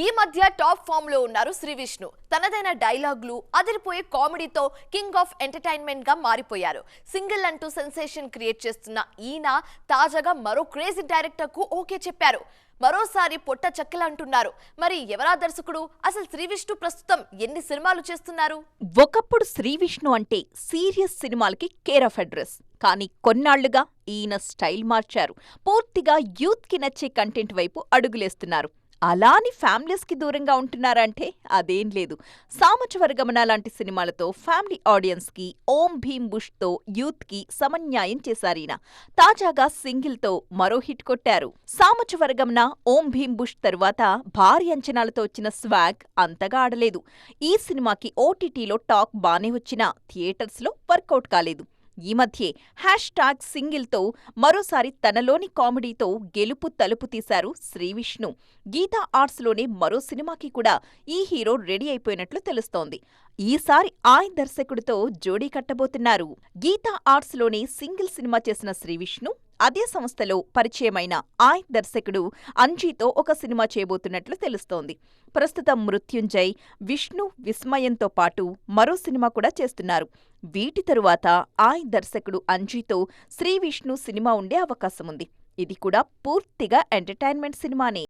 ఈ మధ్య top form లో ఉన్నారు శ్రీ విష్ణు. తనదైన డైలాగులు, అదిరిపోయే కామెడీతో కింగ్ ఆఫ్ ఎంటర్టైన్మెంట్ గా మారిపోయారు. సింగిల్ అంటూ సెన్సేషన్ క్రియేట్ చేస్తున్న ఈయన తాజాగా మరో క్రేజీ డైరెక్టర్ కు ఓకే చెప్పారు. మరోసారి పొట్ట చెక్కలంటున్నారు. మరి ఎవరా దర్శకుడు? అసలు శ్రీ విష్ణు ప్రస్తుతం ఎన్ని సినిమాలు చేస్తున్నారు? ఒకప్పుడు శ్రీ విష్ణు అంటే సీరియస్ సినిమాలకి కేర్ ఆఫ్ అడ్రస్. కానీ కొన్నాళ్లుగా ఈయన స్టైల్ మార్చారు. పూర్తిగా యూత్ కి నచ్చే కంటెంట్ వైపు అడుగులేస్తున్నారు. అలాని ఫ్యామిలీస్ కి దూరంగా ఉంటున్నారంటే అదేం లేదు. సామచవరగమన లాంటి సినిమాలతో ఫ్యామిలీ ఆడియన్స్ కి, ఓం భీమ్ బుష్ తో యూత్ కి సమన్యాయం చేశారీన. తాజాగా సింగిల్ తో మరో హిట్ కొట్టారు. సామచవరగమన, ఓం భీమ్ బుష్ తరువాత భారీ అంచనాలతో వచ్చిన స్వాగ్ అంతగా ఆడలేదు. ఈ సినిమాకి ఓటీటీలో టాక్ బానే వచ్చినా థియేటర్స్ లో వర్కౌట్ కాలేదు. ఈ మధ్యే #సింగిల్తో మరోసారి తనలోని కామెడీతో గెలుపు తలుపు తీశారు శ్రీ విష్ణు. గీతా ఆర్ట్స్లోనే మరో సినిమాకి కూడా ఈ హీరో రెడీ అయిపోయినట్లు తెలుస్తోంది. ఈసారి ఆయన దర్శకుడితో జోడీ కట్టబోతున్నారు. గీతా ఆర్ట్స్లోనే సింగిల్ సినిమా చేసిన శ్రీ విష్ణు అదే సంస్థలో పరిచయమైన ఆయన దర్శకుడు అంజీతో ఒక సినిమా చేయబోతున్నట్లు తెలుస్తోంది. ప్రస్తుతం మృత్యుంజయ్, విష్ణు విస్మయంతో పాటు మరో సినిమా కూడా చేస్తున్నారు. వీటి తరువాత ఆయన దర్శకుడు అంజీతో శ్రీ విష్ణు సినిమా ఉండే అవకాశముంది. ఇది కూడా పూర్తిగా ఎంటర్టైన్మెంట్ సినిమానే.